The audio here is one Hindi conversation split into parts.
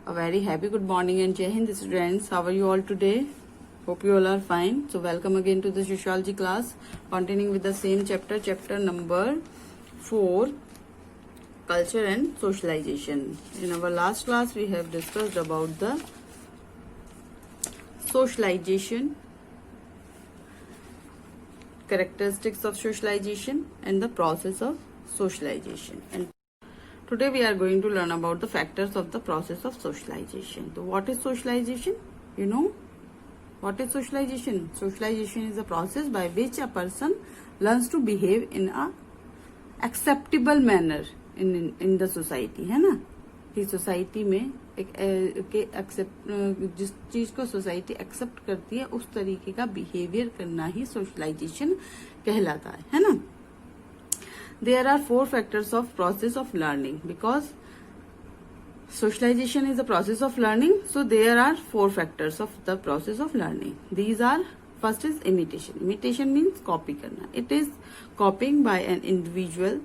A very happy good morning and Jai Hind students. How are you all today? Hope you all are fine. So welcome again to the sociology class, continuing with the same chapter, chapter number 4, culture and socialization. In our last class, we have discussed about the socialization, characteristics of socialization and the process of socialization. And today we are going to learn about the factors of the process of socialization. So what is socialization? You know what is socialization? Socialization is a process by which a person learns to behave in a acceptable manner in the society, है ना, कि सोसाइटी में जिस चीज को सोसाइटी एक्सेप्ट करती है उस तरीके का बिहेवियर करना ही सोशलाइजेशन कहलाता है ना. There are 4 factors of process of learning because socialization is a process of learning. So there are 4 factors of the process of learning. These are, first is imitation. Imitation means copy करना. It is copying by an individual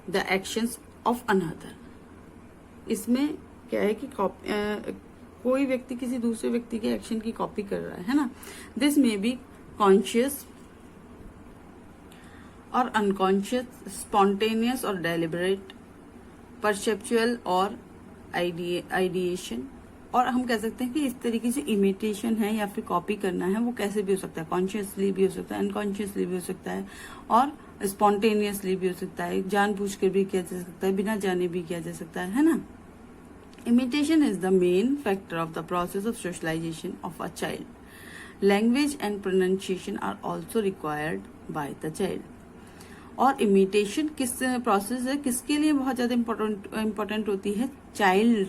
the actions of another. इसमें क्या है कि कोई व्यक्ति किसी दूसरे व्यक्ति के एक्शन की कॉपी कर रहा है ना. दिस मे बी कॉन्शियस और अनकॉन्शियस, स्पॉन्टेनियस और डेलिबरेट, परसेप्चुअल और आइडिएशन. और हम कह सकते हैं कि इस तरीके से इमिटेशन है या फिर कॉपी करना है वो कैसे भी हो सकता है. कॉन्शियसली भी हो सकता है, अनकॉन्शियसली भी हो सकता है और स्पॉन्टेनियसली भी हो सकता है. जानबूझकर भी किया जा सकता है, बिना जाने भी किया जा सकता है ना. Imitation is the main factor of the process of socialization of a child. Language and pronunciation are also required by the child. और इमिटेशन किस प्रोसेस है, किसके लिए बहुत ज्यादा इम्पोर्टेंट होती है? चाइल्ड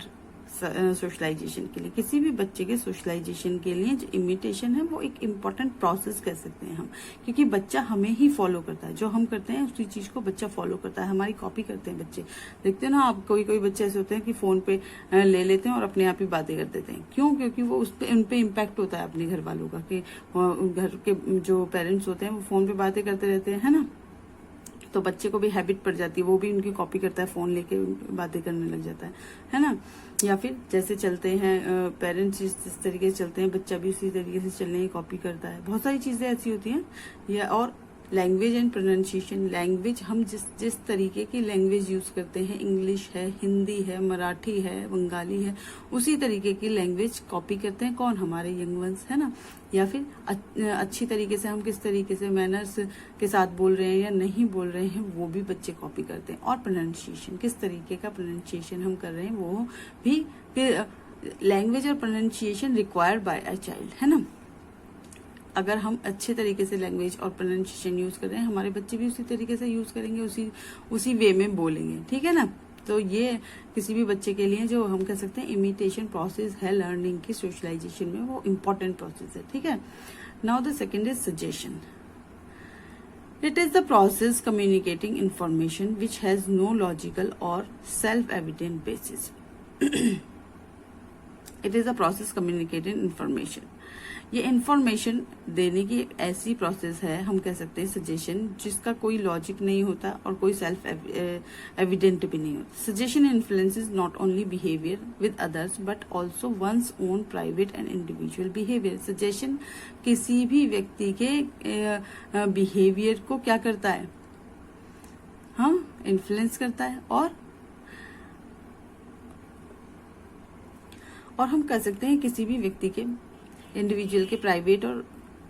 सोशलाइजेशन के लिए, किसी भी बच्चे के सोशलाइजेशन के लिए जो इमिटेशन है वो एक इम्पोर्टेंट प्रोसेस कह सकते हैं हम, क्योंकि बच्चा हमें ही फॉलो करता है. जो हम करते हैं उसी चीज को बच्चा फॉलो करता है, हमारी कॉपी करते हैं बच्चे. देखते हैं ना आप, कोई कोई बच्चे ऐसे होते हैं कि फोन पे ले लेते हैं और अपने आप ही बातें कर देते हैं. क्यों? क्योंकि वो उन पे इम्पैक्ट होता है अपने घर वालों का, कि घर के जो पेरेंट्स होते हैं वो फोन पे बातें करते रहते हैं, है ना. तो बच्चे को भी हैबिट पड़ जाती है, वो भी उनकी कॉपी करता है, फोन लेके बातें करने लग जाता है ना. या फिर जैसे चलते हैं पेरेंट्स जिस तरीके से चलते हैं, बच्चा भी उसी तरीके से चलने की कॉपी करता है. बहुत सारी चीजें ऐसी होती हैं. या और लैंग्वेज एंड प्रोनाउंसिएशन, लैंग्वेज हम जिस तरीके की लैंग्वेज यूज करते हैं, इंग्लिश है, हिंदी है, मराठी है, बंगाली है, उसी तरीके की लैंग्वेज कॉपी करते हैं. कौन? हमारे यंग वंस, है ना. या फिर अच्छी तरीके से हम किस तरीके से मैनर्स के साथ बोल रहे हैं या नहीं बोल रहे हैं वो भी बच्चे कॉपी करते हैं. और प्रोनाउंसिएशन, किस तरीके का प्रोनाउंसिएशन हम कर रहे हैं वो भी. लैंग्वेज और pronunciation required by a child, है ना. अगर हम अच्छे तरीके से लैंग्वेज और प्रोनाउंसिएशन यूज कर रहे हैं, हमारे बच्चे भी उसी तरीके से यूज करेंगे, उसी वे में बोलेंगे. ठीक है ना. तो ये किसी भी बच्चे के लिए जो हम कह सकते हैं इमिटेशन प्रोसेस है लर्निंग की सोशलाइजेशन में, वो इम्पोर्टेंट प्रोसेस है. ठीक है. Now the second is suggestion. It is the process communicating information which has no logical or self evident basis. It is a process communicating information. ये इंफॉर्मेशन देने की ऐसी प्रोसेस है, हम कह सकते हैं सजेशन, जिसका कोई लॉजिक नहीं होता और कोई सेल्फ एविडेंट भी नहीं होता. Suggestion influences not only behaviour with others but also one's own private and individual behaviour. Suggestion किसी भी व्यक्ति के बिहेवियर को क्या करता है? हाँ, इन्फ्लुएंस करता है. और हम कह सकते हैं किसी भी व्यक्ति के इंडिविजुअल के प्राइवेट और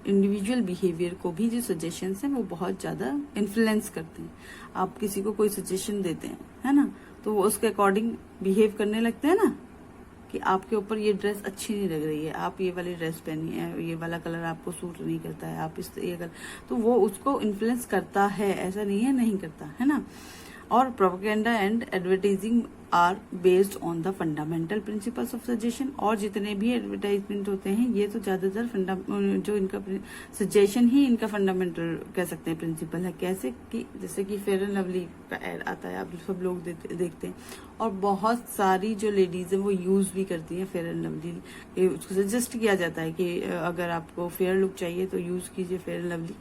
इंडिविजुअल बिहेवियर को भी जो सजेशंस हैं वो बहुत ज्यादा इन्फ्लुएंस करते हैं. आप किसी को कोई सजेशन देते हैं, है ना, तो वो उसके अकॉर्डिंग बिहेव करने लगते हैं ना, कि आपके ऊपर ये ड्रेस अच्छी नहीं लग रही है, आप ये वाली ड्रेस पहनी है, ये वाला कलर आपको सूट नहीं करता है, आप ये कलर, तो वो उसको इन्फ्लुएंस करता है. ऐसा नहीं है नहीं करता, है ना. और propaganda and advertising are based on the fundamental principles of suggestion. और जितने भी एडवर्टाइजमेंट होते हैं ये तो ज्यादातर जो इनका सजेशन ही इनका फंडामेंटल कह सकते हैं प्रिंसिपल है. कैसे कि जैसे कि फेयर एंड लवली का एड आता है, आप सब लोग देखते हैं, और बहुत सारी जो लेडीज हैं वो यूज भी करती हैं फेयर एंड लवली। उसको सजेस्ट किया जाता है कि अगर आपको फेयर लुक चाहिए तो यूज कीजिए फेयर एंड लवली।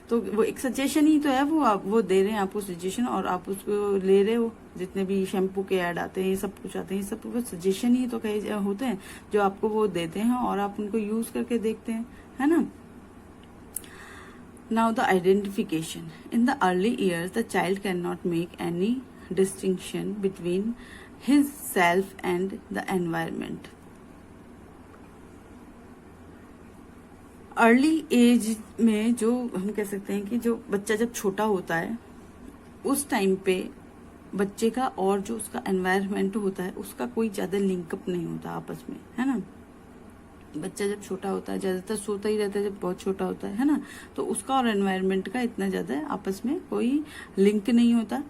तो वो एक सजेशन ही तो है, वो दे रहे हैं आपको सजेशन और आप उसको ले रहे हो। जितने भी शैम्पू के ऐड आते हैं, ये सब कुछ आते हैं, ये सब वो सजेशन ही तो कहे होते हैं जो आपको वो देते हैं और आप उनको यूज करके देखते हैं, है ना। Now the identification. In the early years, the child cannot make any distinction between his self and the environment. Early age में जो हम कह सकते हैं कि जो बच्चा जब छोटा होता है उस टाइम पे बच्चे का और जो उसका एनवायरनमेंट होता है उसका कोई ज्यादा लिंकअप नहीं होता आपस में, है ना। बच्चा जब छोटा होता है ज्यादातर सोता ही रहता है जब बहुत छोटा होता है ना, तो उसका और एनवायरनमेंट का इतना ज्यादा आपस में कोई लिंक नहीं होता।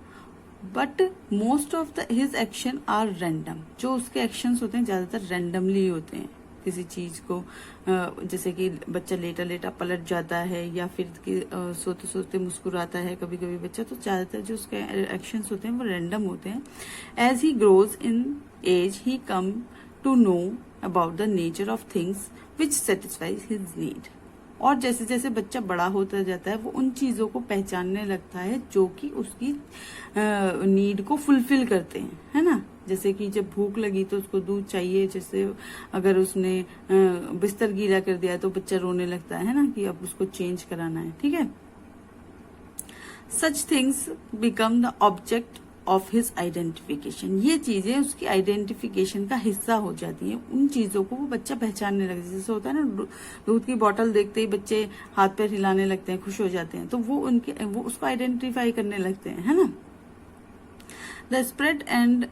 But most of his action are random. जो उसके एक्शंस होते हैं ज्यादातर रैंडमली होते हैं। किसी चीज को जैसे कि बच्चा लेटा लेटा पलट जाता है या फिर सोते सोते मुस्कुराता है कभी कभी बच्चा, तो ज्यादातर जो उसके एक्शंस होते हैं वो रैंडम होते हैं। As he grows in age he come to know about the nature of things which satisfies his need. और जैसे जैसे बच्चा बड़ा होता जाता है वो उन चीजों को पहचानने लगता है जो कि उसकी नीड को फुलफिल करते हैं, है ना। जैसे कि जब भूख लगी तो उसको दूध चाहिए, जैसे अगर उसने बिस्तर गीला कर दिया तो बच्चा रोने लगता है ना कि अब उसको चेंज कराना है, ठीक है। Such things become the object of his identification. ये चीजें उसकी आइडेंटिफिकेशन का हिस्सा हो जाती हैं। उन चीजों को वो बच्चा पहचानने लगता है। जैसे होता है ना दूध की बोतल देखते ही बच्चे हाथ पैर हिलाने लगते हैं, खुश हो जाते हैं, तो वो उसको आइडेंटिफाई करने लगते हैं, है ना। The spread and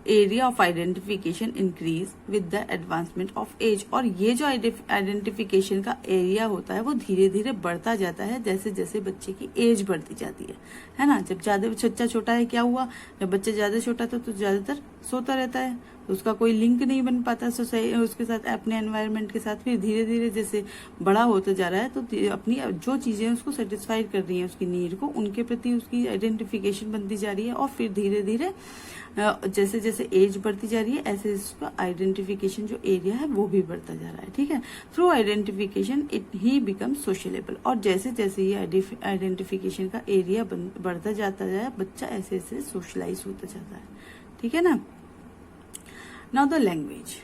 area of identification increase with the advancement of age. और ये जो आइडेंटिफिकेशन का एरिया होता है वो धीरे धीरे बढ़ता जाता है जैसे जैसे बच्चे की एज बढ़ती जाती है ना। जब ज्यादा बच्चा छोटा है क्या हुआ, जब बच्चा ज्यादा छोटा था तो ज्यादातर सोता रहता है, तो उसका कोई लिंक नहीं बन पाता उसके साथ, अपने एनवायरनमेंट के साथ। फिर धीरे धीरे जैसे बड़ा होता जा रहा है तो अपनी जो चीजें उसको सेटिस्फाई कर रही हैं उसकी नीड को, उनके प्रति उसकी आइडेंटिफिकेशन बनती जा रही है। और फिर धीरे धीरे जैसे जैसे एज बढ़ती जा रही है ऐसे उसका आइडेंटिफिकेशन जो एरिया है वो भी बढ़ता जा रहा है, ठीक है। Through identification it he become sociable. और जैसे जैसे ये आइडेंटिफिकेशन का एरिया बढ़ता जाता है बच्चा ऐसे ऐसे सोशलाइज होता जाता है, ठीक है ना। Now the language,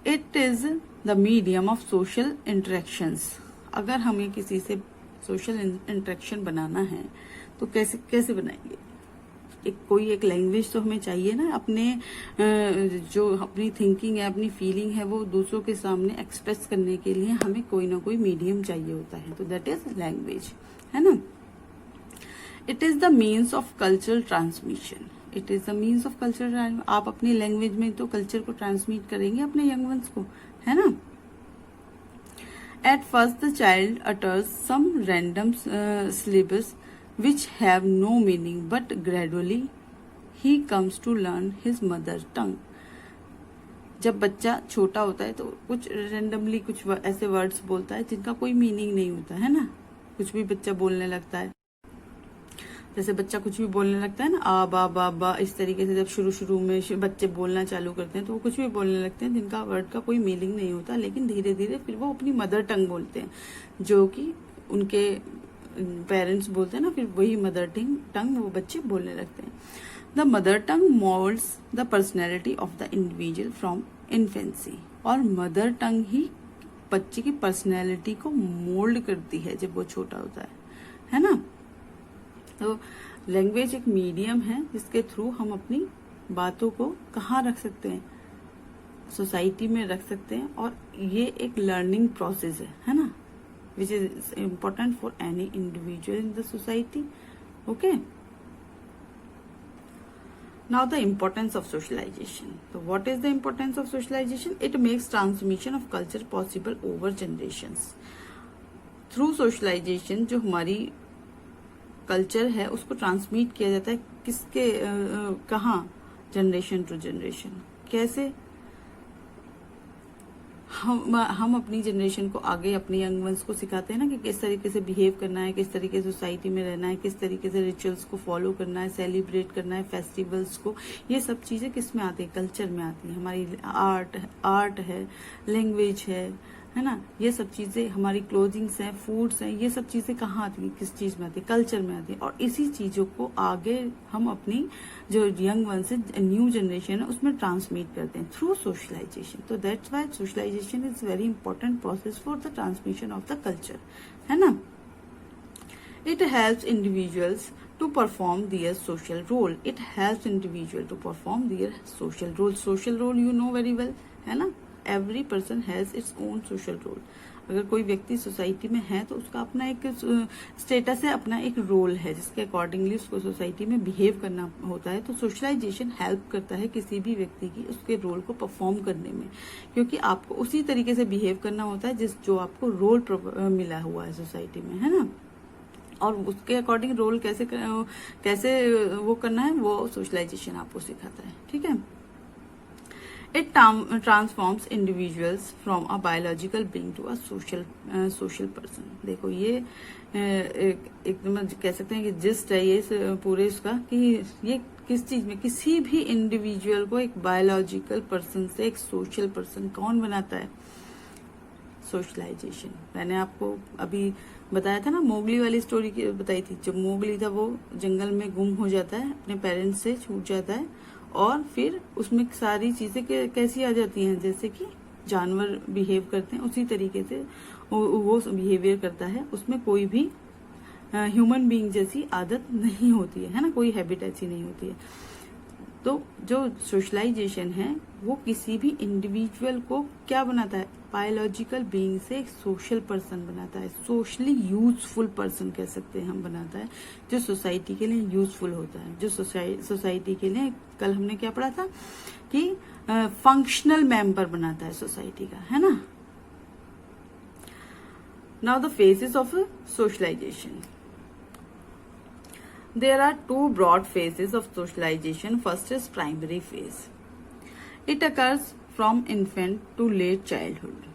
it is the medium of social interactions. अगर हमें किसी से सोशल इंटरेक्शन बनाना है तो कैसे बनाएंगे। कोई एक लैंग्वेज तो हमें चाहिए ना, अपने जो अपनी थिंकिंग है अपनी फीलिंग है वो दूसरों के सामने एक्सप्रेस करने के लिए हमें कोई ना कोई मीडियम चाहिए होता है, तो दैट इज लैंग्वेज, है ना। It is the means of cultural transmission. It is the means of cultural. आप अपनी लैंग्वेज में तो कल्चर को ट्रांसमिट करेंगे अपने यंग वंस को, है ना। At first the child utters some random syllables which have no meaning, but gradually he comes to learn his mother tongue. जब बच्चा छोटा होता है तो कुछ रैंडमली कुछ ऐसे वर्ड्स बोलता है जिनका कोई मीनिंग नहीं होता है ना। कुछ भी बच्चा बोलने लगता है, जैसे बच्चा कुछ भी बोलने लगता है ना, आ बा बा बा, इस तरीके से जब शुरू में बच्चे बोलना चालू करते हैं तो वो कुछ भी बोलने लगते हैं जिनका वर्ड का कोई मीनिंग नहीं होता, लेकिन धीरे धीरे फिर वो अपनी मदर टंग बोलते हैं जो कि उनके पेरेंट्स बोलते हैं ना, फिर वही मदर टंग वो बच्चे बोलने लगते हैं। The mother tongue moulds the personality of the individual from infancy. और मदर टंग ही बच्चे की पर्सनैलिटी को मोल्ड करती है जब वो छोटा होता है ना। तो लैंग्वेज एक मीडियम है जिसके थ्रू हम अपनी बातों को कहाँ रख सकते हैं, सोसाइटी में रख सकते हैं। और ये एक लर्निंग प्रोसेस है ना, which is important for any individual in the society. Okay. Now the importance of socialization. So what is the importance of socialization? It makes transmission of culture possible over generations. Through socialization जो हमारी कल्चर है उसको ट्रांसमिट किया जाता है किसके कहाँ, जनरेशन टू जनरेशन। कैसे? हम अपनी जनरेशन को आगे अपनी यंग वंस को सिखाते हैं ना कि किस तरीके से बिहेव करना है, किस तरीके से सोसाइटी में रहना है, किस तरीके से रिचुअल्स को फॉलो करना है, सेलिब्रेट करना है, फेस्टिवल्स को। ये सब चीजें किस में आती है? कल्चर में आती है। हमारी आर्ट है, लैंग्वेज है ना, ये सब चीजें, हमारी क्लोथिंग्स हैं, फूड्स हैं, ये सब चीजें कहाँ आती है? किस चीज में आती है? कल्चर में आती है। और इसी चीजों को आगे हम अपनी जो यंग वन से न्यू जनरेशन है उसमें ट्रांसमिट करते हैं थ्रू सोशलाइजेशन। तो that's why socialisation is very important process for the transmission of the culture, है ना। It helps individuals to perform their social role. It helps individual to perform their social role. Social role you know very well, है ना। Every person has its own social role. अगर कोई व्यक्ति सोसाइटी में है तो उसका अपना एक स्टेटस है, अपना एक रोल है जिसके अकॉर्डिंगली उसको सोसाइटी में बिहेव करना होता है। तो सोशलाइजेशन हेल्प करता है किसी भी व्यक्ति की उसके रोल को परफॉर्म करने में, क्योंकि आपको उसी तरीके से बिहेव करना होता है जो आपको रोल मिला हुआ है सोसाइटी में, है ना। और उसके अकॉर्डिंग रोल कैसे वो करना है वो सोशलाइजेशन आपको सिखाता है, ठीक है। It transforms individuals from a biological being to a social person. देखो ये एकदम कह सकते हैं कि जिस्ट है ये पूरे इसका कि ये किस चीज में किसी भी इंडिविजुअल को एक बायोलॉजिकल पर्सन से एक सोशल पर्सन कौन बनाता है? सोशलाइजेशन। मैंने आपको अभी बताया था ना, मोगली वाली स्टोरी बताई थी। जब मोगली था वो जंगल में गुम हो जाता है, अपने पेरेंट्स से छूट जाता है और फिर उसमें सारी चीजें कैसी आ जाती हैं, जैसे कि जानवर बिहेव करते हैं उसी तरीके से वो बिहेवियर करता है। उसमें कोई भी ह्यूमन बीइंग जैसी आदत नहीं होती है ना, कोई हैबिट ऐसी नहीं होती है। तो जो सोशलाइजेशन है वो किसी भी इंडिविजुअल को क्या बनाता है? बायोलॉजिकल बीइंग से एक सोशल पर्सन बनाता है, सोशली यूजफुल पर्सन कह सकते हैं हम बनाता है, जो सोसाइटी के लिए यूजफुल होता है, जो सोसाइटी के लिए, कल हमने क्या पढ़ा था कि फंक्शनल मेंबर बनाता है सोसाइटी का, है ना। Now the phases of socialisation. There are two broad phases of socialization. First is primary phase. It occurs from infant to late childhood.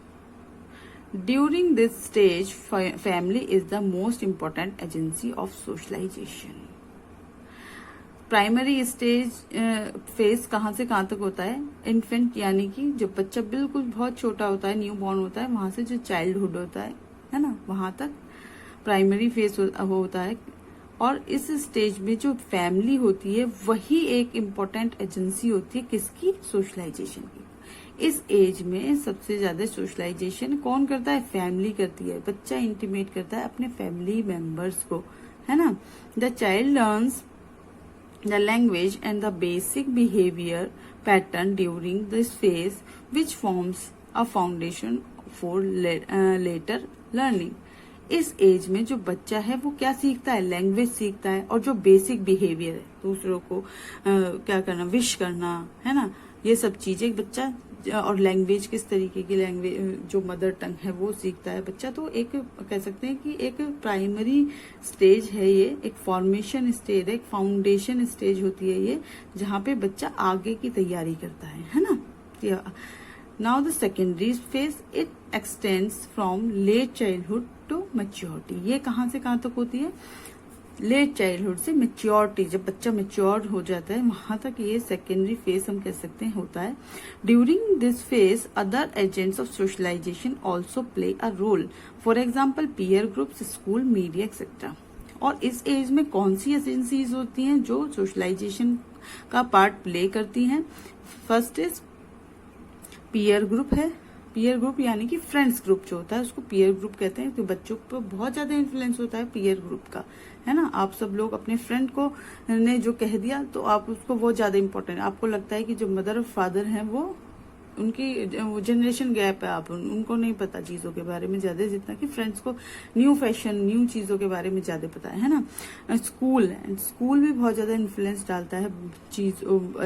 During this stage, family is the most important agency of socialization. Primary stage phase कहाँ से कहाँ तक होता है? इन्फेंट यानी कि जब बच्चा बिल्कुल बहुत छोटा होता है, न्यू बॉर्न होता है, वहां से जो चाइल्डहुड होता है ना, वहां तक प्राइमरी फेज होता है। और इस स्टेज में जो फैमिली होती है वही एक इम्पोर्टेंट एजेंसी होती है किसकी? सोशलाइजेशन की। इस एज में सबसे ज्यादा सोशलाइजेशन कौन करता है? फैमिली करती है। बच्चा इंटीमेट करता है अपने फैमिली मेंबर्स को, है ना। The child learns the language and the basic behavior pattern during this phase, which forms a foundation for later learning. इस एज में जो बच्चा है वो क्या सीखता है? लैंग्वेज सीखता है, और जो बेसिक बिहेवियर है, दूसरों को क्या करना, विश करना, है ना, ये सब चीजें बच्चा, और लैंग्वेज किस तरीके की लैंग्वेज, जो मदर टंग है वो सीखता है बच्चा। तो एक कह सकते हैं कि एक प्राइमरी स्टेज है ये, एक फॉर्मेशन स्टेज है, एक फाउंडेशन स्टेज होती है ये, जहाँ पे बच्चा आगे की तैयारी करता है ना। Now the secondary phase, it extends from late childhood to maturity. ये कहाँ से कहाँ तक होती है? लेट चाइल्डहुड से मैच्योरिटी, जब बच्चा मैच्योर हो जाता है वहां तक ये सेकेंडरी फेज हम कह सकते हैं होता है। During this phase other agents of socialisation also play a role, for example peer groups, school, media etcetera. और इस एज में कौन सी एजेंसीज होती हैं जो सोशलाइजेशन का पार्ट प्ले करती हैं? फर्स्ट इज पीयर ग्रुप है। पीयर ग्रुप यानी कि फ्रेंड्स ग्रुप जो होता है उसको पीयर ग्रुप कहते हैं। तो बच्चों पर बहुत ज्यादा इन्फ्लुएंस होता है पीयर ग्रुप का, है ना। आप सब लोग अपने फ्रेंड को ने जो कह दिया तो आप उसको बहुत ज्यादा इंपॉर्टेंट, आपको लगता है कि जो मदर और फादर हैं वो उनकी जनरेशन गैप है, आप उनको नहीं पता चीजों के बारे में ज्यादा, जितना कि फ्रेंड्स को न्यू फैशन, न्यू चीजों के बारे में ज्यादा पता है ना। स्कूल भी बहुत ज्यादा इन्फ्लुएंस डालता है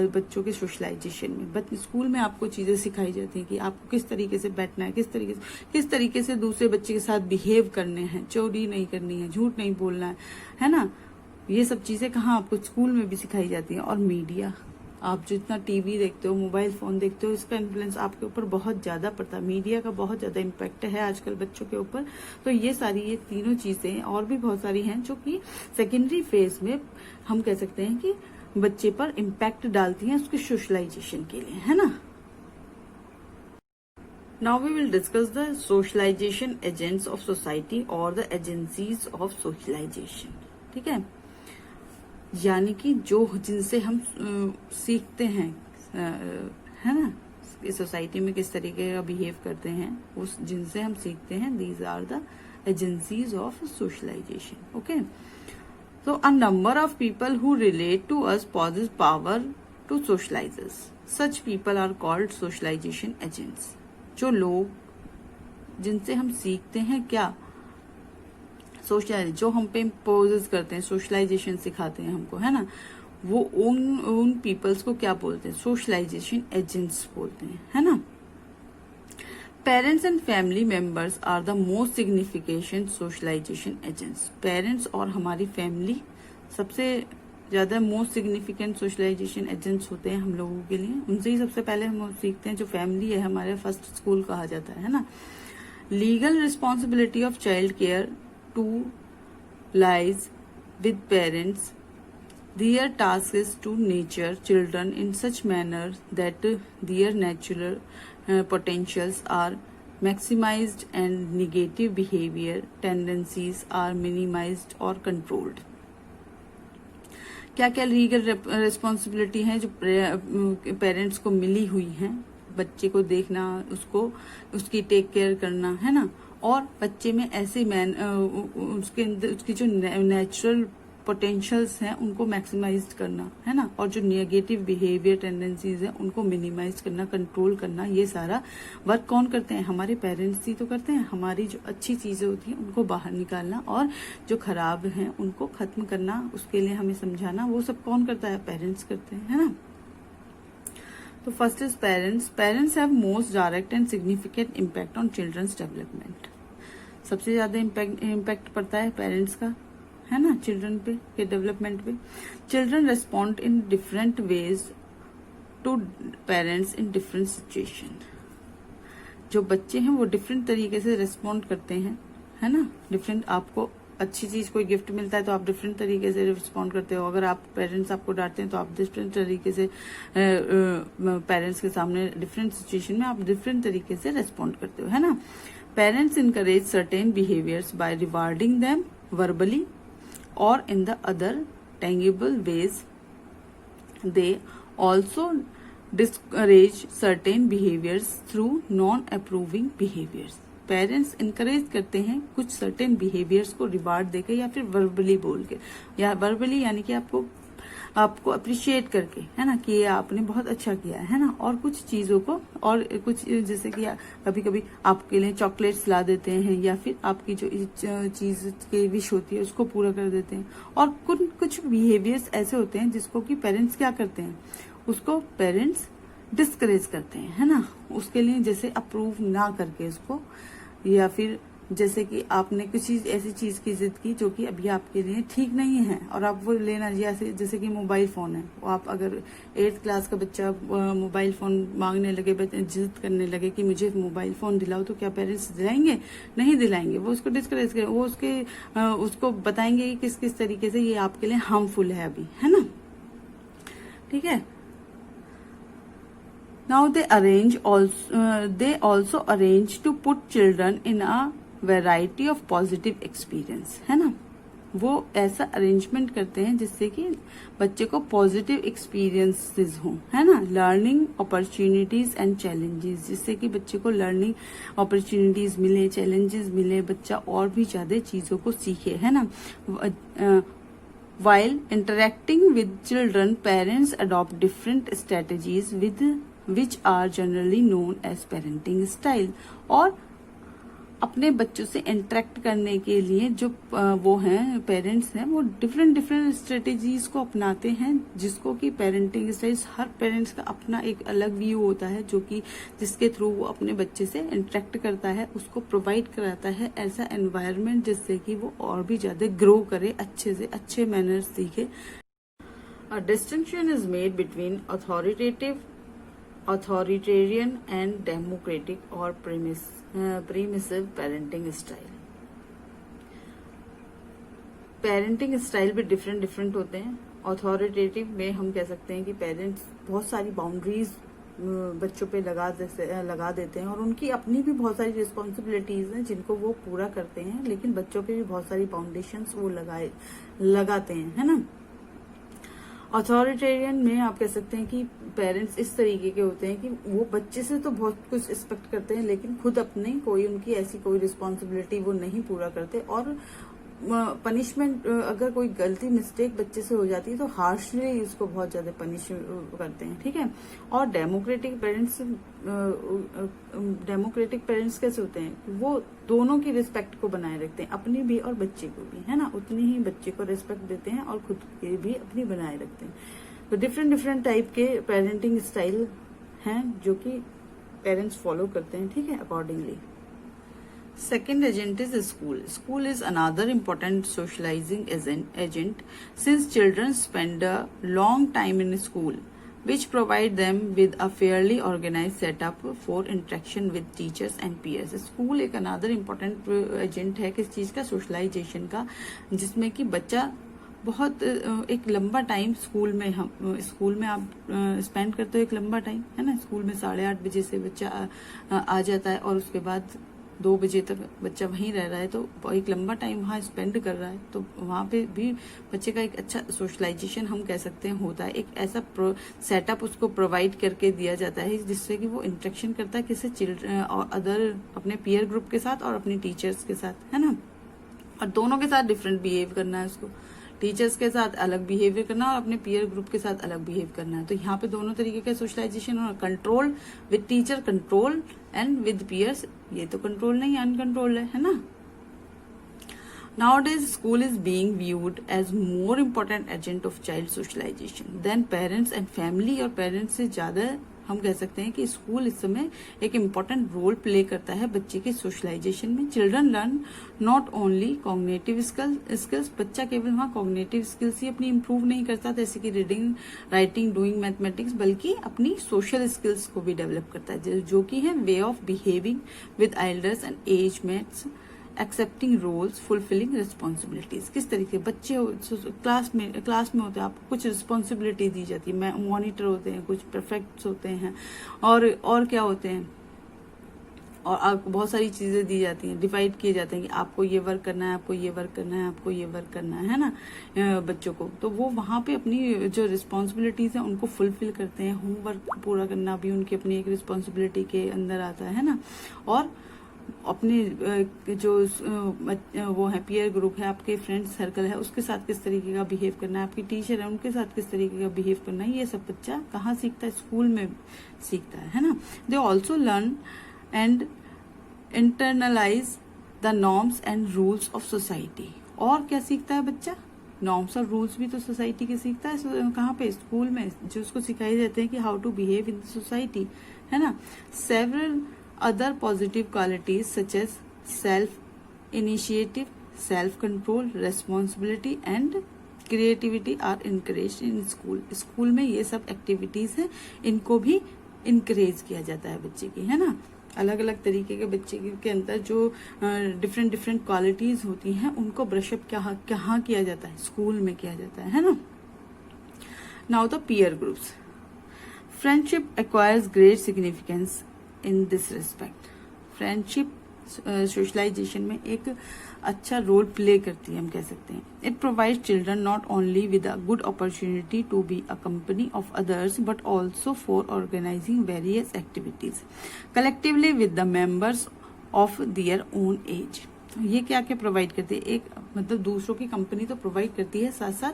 बच्चों के सोशलाइजेशन में। स्कूल में आपको चीजें सिखाई जाती है कि आपको किस तरीके से बैठना है, किस तरीके से दूसरे बच्चे के साथ बिहेव करने हैं, चोरी नहीं करनी है, झूठ नहीं बोलना है ना। ये सब चीजें कहाँ आपको स्कूल में भी सिखाई जाती है। और मीडिया आप जितना टीवी देखते हो, मोबाइल फोन देखते हो, इसका इन्फ्लुएंस आपके ऊपर बहुत ज्यादा पड़ता है। मीडिया का बहुत ज्यादा इम्पैक्ट है आजकल बच्चों के ऊपर। तो ये तीनों चीजें और भी बहुत सारी हैं जो कि सेकेंडरी फेज में हम कह सकते हैं कि बच्चे पर इम्पैक्ट डालती हैं उसके सोशलाइजेशन के लिए, है ना। Now we will discuss the socialization agents of society or the agencies of socialization। ठीक है, यानी कि जो जिनसे हम सीखते हैं, है ना, इस सोसाइटी में किस तरीके का बिहेव करते हैं, उस जिनसे हम सीखते हैं, these are the agencies of socialisation. Okay, so a number of people who relate to us possess power to socialize us. Such people are called socialization agents। जो लोग जिनसे हम सीखते हैं क्या, सोशलाइज, जो हम पे इम्पोज करते हैं, सोशलाइजेशन सिखाते हैं हमको, है ना, वो उन पीपल्स को क्या बोलते हैं, सोशलाइजेशन एजेंट्स बोलते हैं, है ना। Parents and family members are the most significant socialisation agents. Parents और हमारी फैमिली सबसे ज्यादा मोस्ट सिग्निफिकेंट सोशलाइजेशन एजेंट्स होते हैं हम लोगों के लिए। उनसे ही सबसे पहले हम सीखते हैं। जो फैमिली है हमारे फर्स्ट स्कूल कहा जाता है ना। Legal responsibility of child care too lies with parents. Their task is to nurture children in such manner that their natural potentials are maximized and negative behavior tendencies are minimized or controlled। क्या क्या लीगल रिस्पॉन्सिबिलिटी है जो पेरेंट्स को मिली हुई है, बच्चे को देखना, उसको उसकी टेक केयर करना, है ना, और बच्चे में ऐसे उसके अंदर उसकी जो नेचुरल पोटेंशियल्स हैं उनको मैक्सिमाइज करना, है ना, और जो नेगेटिव बिहेवियर टेंडेंसीज हैं उनको मिनिमाइज करना, कंट्रोल करना। ये सारा वर्क कौन करते हैं, हमारे पेरेंट्स ही तो करते हैं। हमारी जो अच्छी चीजें होती हैं उनको बाहर निकालना और जो खराब हैं उनको खत्म करना, उसके लिए हमें समझाना, वो सब कौन करता है, पेरेंट्स करते हैं, है ना। तो first is parents. Parents have most direct and significant impact on children's development. सबसे ज्यादा इम्पैक्ट पड़ता है पेरेंट्स का, है ना, चिल्ड्रन पे के डेवलपमेंट पे। Children respond in different ways to parents in different situation. जो बच्चे हैं वो डिफरेंट तरीके से रेस्पॉन्ड करते हैं, है ना, डिफरेंट। आपको अच्छी चीज कोई गिफ्ट मिलता है तो आप डिफरेंट तरीके से रिस्पॉन्ड करते हो। अगर आप पेरेंट्स आपको डांटते हैं तो आप डिफरेंट तरीके से पेरेंट्स के सामने डिफरेंट सिचुएशन में आप डिफरेंट तरीके से रेस्पॉन्ड करते हो, है ना। Parents encourage certain behaviours by rewarding them verbally or in the other tangible ways। They also discourage certain behaviors through non-approving behaviors। Parents encourage करते हैं कुछ सर्टेन बिहेवियर्स को रिवार्ड देकर या फिर वर्बली बोल के, या वर्बली यानी कि आपको अप्रिशिएट करके, है ना, कि ये आपने बहुत अच्छा किया है ना, और कुछ चीजों को, और कुछ जैसे कि कभी कभी आपके लिए चॉकलेट्स ला देते हैं, या फिर आपकी जो चीज की विश होती है उसको पूरा कर देते हैं। और कुछ बिहेवियर्स ऐसे होते हैं जिसको कि पेरेंट्स क्या करते हैं, उसको पेरेंट्स डिस्करेज करते हैं, है ना, उसके लिए जैसे अप्रूव ना करके उसको, या फिर जैसे कि आपने कुछ चीज ऐसी चीज की जिद की जो कि अभी आपके लिए ठीक नहीं है और आप वो लेना, जैसे कि मोबाइल फोन है, वो आप अगर 8th क्लास का बच्चा मोबाइल फोन मांगने लगे, जिद करने लगे कि मुझे मोबाइल फोन दिलाओ, तो क्या पेरेंट्स दिलाएंगे? नहीं दिलाएंगे। वो उसको डिस्करेज करें, वो उसको बताएंगे कि किस किस तरीके से ये आपके लिए हार्मफुल है अभी, है ना। ठीक है। Now they also arrange to put children in a variety of positive experience, है ना। वो ऐसा अरेंजमेंट करते हैं जिससे कि बच्चे को पॉजिटिव एक्सपीरियंसेस हों, है ना, लर्निंग अपॉर्चुनिटीज एंड चैलेंजेस, जिससे कि बच्चे को लर्निंग अपॉर्चुनिटीज मिले, चैलेंजेस मिले, बच्चा और भी ज्यादा चीजों को सीखे, है ना। While interacting with children, parents adopt different strategies which are generally known as parenting style। और अपने बच्चों से इंटरेक्ट करने के लिए जो वो हैं पेरेंट्स हैं, वो डिफरेंट स्ट्रेटेजीज को अपनाते हैं, जिसको कि पेरेंटिंग स्टाइल, हर पेरेंट्स का अपना एक अलग व्यू होता है, जो कि जिसके थ्रू वो अपने बच्चे से इंटरेक्ट करता है, उसको प्रोवाइड कराता है ऐसा एनवायरनमेंट जिससे कि वो और भी ज्यादा ग्रो करे, अच्छे से अच्छे मैनर्स सीखे। A distinction is made between authoritarian and democratic or permissive parenting style. Parenting style भी डिफरेंट होते हैं। अथॉरिटेटिव में हम कह सकते हैं कि पेरेंट्स बहुत सारी बाउंड्रीज बच्चों पे लगा देते हैं और उनकी अपनी भी बहुत सारी रिस्पॉन्सिबिलिटीज हैं जिनको वो पूरा करते हैं, लेकिन बच्चों पे भी बहुत सारी बाउंडेशंस वो लगाते हैं, है ना। अथॉरिटेरियन में आप कह सकते हैं कि पेरेंट्स इस तरीके के होते हैं कि वो बच्चे से तो बहुत कुछ एक्सपेक्ट करते हैं, लेकिन खुद अपने कोई उनकी ऐसी कोई रिस्पॉन्सिबिलिटी वो नहीं पूरा करते, और पनिशमेंट अगर कोई गलती मिस्टेक बच्चे से हो जाती है तो हार्शली उसको बहुत ज्यादा पनिश करते हैं, ठीक है। और डेमोक्रेटिक पेरेंट्स कैसे होते हैं, वो दोनों की रिस्पेक्ट को बनाए रखते हैं, अपनी भी और बच्चे को भी, है ना। उतनी ही बच्चे को रिस्पेक्ट देते हैं और खुद के भी अपनी बनाए रखते हैं। तो डिफरेंट टाइप के पेरेंटिंग स्टाइल हैं जो कि पेरेंट्स फॉलो करते हैं, ठीक है, accordingly. Second agent is school. School is another important socializing agent since children spend a long time in school, which provide them with a fairly organized setup for interaction with teachers and peers. School एक another important agent है किस चीज का, सोशलाइजेशन का, जिसमें कि बच्चा बहुत एक लंबा टाइम स्कूल में आप स्पेंड करते हो, एक लंबा टाइम, है ना। स्कूल में 8:30 बजे से बच्चा आ जाता है और उसके बाद 2 बजे तक बच्चा वहीं रह रहा है, तो एक लंबा टाइम वहाँ स्पेंड कर रहा है, तो वहाँ पे भी बच्चे का एक अच्छा सोशलाइजेशन हम कह सकते हैं होता है। एक ऐसा सेटअप उसको प्रोवाइड करके दिया जाता है जिससे कि वो इंटरेक्शन करता है किसी चिल्ड्रन और अदर अपने पीयर ग्रुप के साथ और अपनी टीचर्स के साथ, है ना। और दोनों के साथ डिफरेंट बिहेव करना है उसको, टीचर्स के साथ अलग बिहेवियर करना और अपने पीयर ग्रुप के साथ अलग बिहेव करना है। तो यहाँ पे दोनों तरीके का सोशलाइजेशन और control with teacher control and with peers, ये तो कंट्रोल नहीं अनकंट्रोल है ना। Nowadays, school is being viewed as more important agent of child socialization than parents and family, और पेरेंट्स से ज्यादा हम कह सकते हैं कि स्कूल इस समय एक इम्पोर्टेंट रोल प्ले करता है बच्चे के सोशलाइजेशन में। Children learn not only cognitive skills, बच्चा केवल वहाँ कॉग्निटिव स्किल्स ही अपनी इंप्रूव नहीं करता जैसे कि रीडिंग राइटिंग डूइंग मैथमेटिक्स, बल्कि अपनी सोशल स्किल्स को भी डेवलप करता है, जो कि है way of behaving with elders and age mates, accepting roles, fulfilling responsibilities. किस तरीके बच्चे क्लास में होते हैं, आपको कुछ रिस्पॉन्सिबिलिटी दी जाती है, मॉनिटर होते हैं, कुछ प्रीफेक्ट्स होते हैं, और क्या होते हैं, और आपको बहुत सारी चीजें दी जाती हैं, डिवाइड किए जाते हैं कि आपको ये वर्क करना है, आपको ये वर्क करना है, आपको ये वर्क करना है ना बच्चों को। तो वो वहां पे अपनी जो रिस्पॉन्सिबिलिटीज हैं उनको फुलफिल करते हैं। होमवर्क पूरा करना भी उनकी अपनी एक रिस्पॉन्सिबिलिटी के अंदर आता है ना। और अपने जो वो है पीयर ग्रुप है, आपके फ्रेंड सर्कल है, उसके साथ किस तरीके का बिहेव करना है, आपकी टीचर है उनके साथ किस तरीके का बिहेव करना है, ये सब बच्चा कहाँ सीखता है, स्कूल में सीखता है ना। They also learn and internalise the norms and rules of society. और क्या सीखता है बच्चा, नॉर्म्स और रूल्स भी तो सोसाइटी के सीखता है, कहाँ पे, स्कूल में, जो उसको सिखाए जाते हैं कि how to behave in the society, है ना। Several other positive qualities such as self-initiative, self-control, responsibility and creativity are encouraged in school. School में ये सब एक्टिविटीज हैं, इनको भी इंकरेज किया जाता है बच्चे की, है ना। अलग अलग तरीके के बच्चे के अंदर जो डिफरेंट क्वालिटीज होती हैं उनको ब्रशअप कहाँ किया जाता है, स्कूल में किया जाता है ना। Now the peer groups. Friendship acquires great significance in this respect. Friendship socialisation में एक अच्छा रोल प्ले करती है, हम कह सकते हैं। It provide children not only with a good opportunity to be a company of others but also for organising various activities collectively with the members of their own age. ये क्या क्या प्रोवाइड करती है, एक मतलब दूसरों की कंपनी तो प्रोवाइड करती है, साथ साथ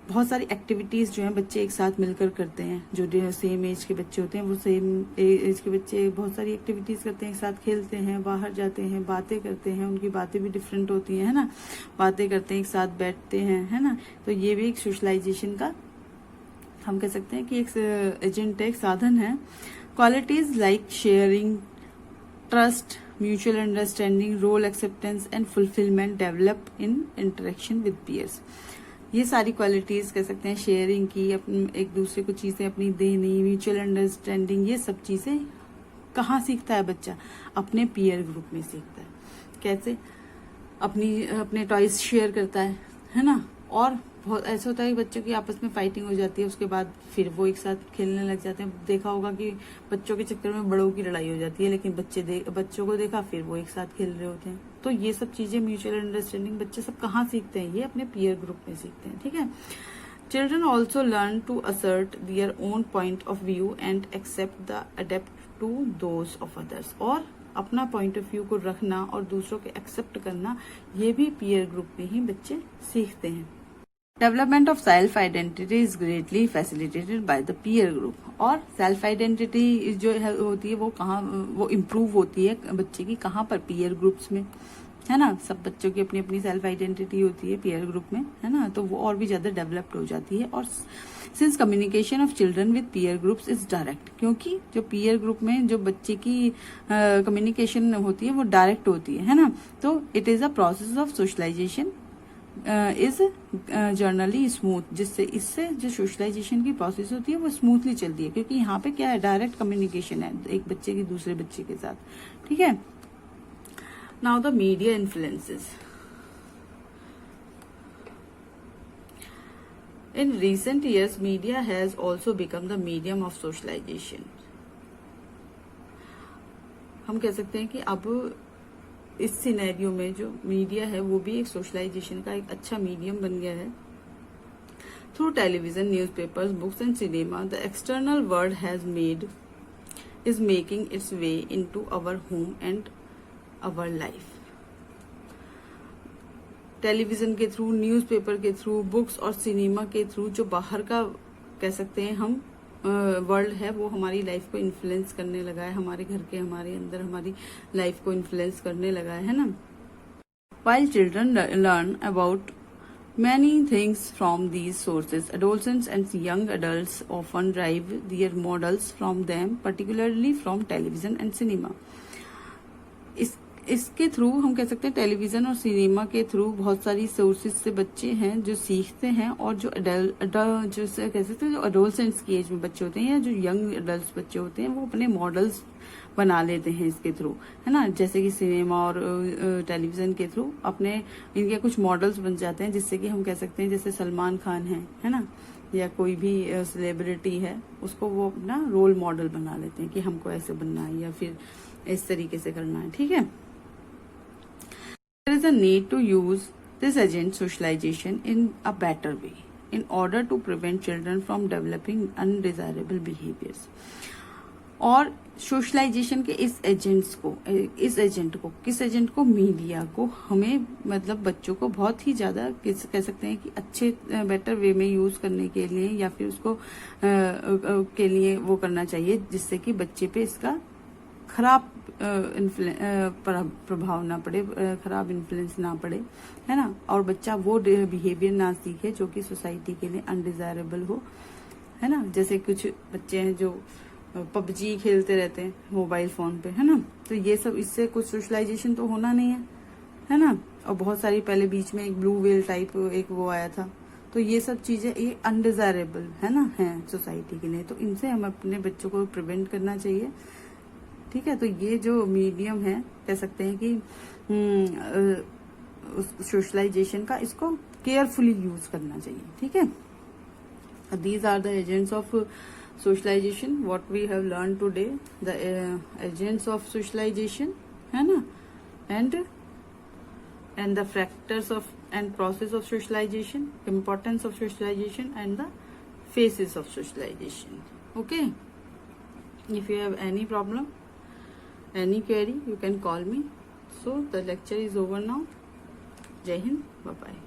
बहुत सारी एक्टिविटीज जो हैं बच्चे एक साथ मिलकर करते हैं। जो सेम एज के बच्चे होते हैं वो सेम एज के बच्चे बहुत सारी एक्टिविटीज करते हैं, एक साथ खेलते हैं, बाहर जाते हैं, बातें करते हैं, उनकी बातें भी डिफरेंट होती हैं, है ना। बातें करते हैं, एक साथ बैठते हैं, है ना। तो ये भी एक सोशलाइजेशन का हम कह सकते हैं कि एक एजेंट है, एक साधन है। Qualities like sharing, trust, mutual understanding, role acceptance and fulfilment develop in interaction with peers. ये सारी क्वालिटीज कह सकते हैं शेयरिंग की, एक दूसरे को चीजें अपनी देनी, म्यूचुअल अंडरस्टैंडिंग, ये सब चीजें कहाँ सीखता है बच्चा? अपने पीयर ग्रुप में सीखता है। कैसे? अपने टॉयज शेयर करता है ना। और बहुत ऐसा होता है कि बच्चों की आपस में फाइटिंग हो जाती है, उसके बाद फिर वो एक साथ खेलने लग जाते हैं। देखा होगा कि बच्चों के चक्कर में बड़ों की लड़ाई हो जाती है, लेकिन बच्चों को देखा फिर वो एक साथ खेल रहे होते हैं। तो ये सब चीजें म्यूचुअल अंडरस्टैंडिंग बच्चे सब कहाँ सीखते हैं? ये अपने पीयर ग्रुप में सीखते हैं। ठीक है। Children also learn to assert their own point of view and accept the adept to those of others. और अपना पॉइंट ऑफ व्यू को रखना और दूसरों के एक्सेप्ट करना, ये भी पीयर ग्रुप में ही बच्चे सीखते हैं। Development of self identity is greatly facilitated by the peer group. और सेल्फ आइडेंटिटी जो होती है वो इम्प्रूव होती है बच्चे की कहाँ पर? पीयर ग्रुप्स में, है ना। सब बच्चों की अपनी अपनी सेल्फ आइडेंटिटी होती है पीयर ग्रुप में, है ना। तो वो और भी ज्यादा डेवलप्ड हो जाती है। और since communication of children with peer groups is direct, क्योंकि जो पीयर ग्रुप में जो बच्चे की कम्युनिकेशन होती है वो डायरेक्ट होती है ना। तो it is a process of socialisation is generally smooth, इससे जो सोशलाइजेशन की प्रोसेस होती है वो स्मूथली चलती है, क्योंकि यहाँ पे क्या है? डायरेक्ट कम्युनिकेशन है एक बच्चे की दूसरे बच्चे के साथ। ठीक है। Now the media influences. In recent years, media has also become the medium of socialization. हम कह सकते हैं कि अब इस सिनेरियो में जो मीडिया है वो भी एक सोशलाइजेशन का एक अच्छा मीडियम बन गया है। Through television, newspapers, books and cinema, the external world is making its way into our home and our life. Television के थ्रू, न्यूज़पेपर के थ्रू, बुक्स और सिनेमा के थ्रू जो बाहर का कह सकते हैं हम वर्ल्ड है वो हमारी लाइफ को इन्फ्लुएंस करने लगा है, हमारे घर के हमारे अंदर हमारी लाइफ को इन्फ्लुएंस करने लगा है ना। While children learn about many things from these sources, adolescents and young adults often derive their models from them, particularly from television and cinema. इसके थ्रू हम कह सकते हैं टेलीविजन और सिनेमा के थ्रू बहुत सारी सोर्सेज से बच्चे हैं जो सीखते हैं, और जो जो कह सकते हैं जो अडोलसेंट्स की एज में बच्चे होते हैं या जो यंग अडल्ट बच्चे होते हैं वो अपने मॉडल्स बना लेते हैं इसके थ्रू, है ना। जैसे कि सिनेमा और टेलीविजन के थ्रू अपने इनके कुछ मॉडल्स बन जाते हैं, जिससे कि हम कह सकते हैं जैसे सलमान खान है ना, या कोई भी सेलिब्रिटी है, उसको वो अपना रोल मॉडल बना लेते हैं कि हमको ऐसे बनना है या फिर इस तरीके से करना है। ठीक है। There is a need to use this agent socialization in a better way in order to prevent children from developing undesirable behaviors. और सोशलाइजेशन के इस एजेंट को मीडिया को हमें मतलब बच्चों को बहुत ही ज्यादा कह सकते हैं कि अच्छे बेटर वे में यूज करने के लिए या फिर उसको के लिए वो करना चाहिए, जिससे कि बच्चे पे इसका खराब प्रभाव ना पड़े, खराब इन्फ्लुएंस ना पड़े, है ना। और बच्चा वो बिहेवियर ना सीखे जो कि सोसाइटी के लिए अनडिजायरेबल हो, है ना। जैसे कुछ बच्चे हैं जो पबजी खेलते रहते हैं मोबाइल फोन पे, है ना। तो ये सब इससे कुछ सोशलाइजेशन तो होना नहीं है ना। और बहुत सारी पहले बीच में एक ब्लू व्हेल टाइप एक वो आया था, तो ये सब चीजें ये अनडिजायरेबल है ना, है सोसाइटी के लिए। तो इनसे हम अपने बच्चों को प्रिवेंट करना चाहिए। ठीक है। तो ये जो मीडियम है कह सकते हैं कि सोशलाइजेशन का, इसको केयरफुली यूज करना चाहिए। ठीक है। These are the agents of socialisation what we have learn today, the agents of socialisation, है ना, and the factors of and process of socialisation, importance of socialisation and the phases of socialisation. Okay. If you have any problem, any query, you can call me. So the lecture is over now. Jai Hind. Bye bye.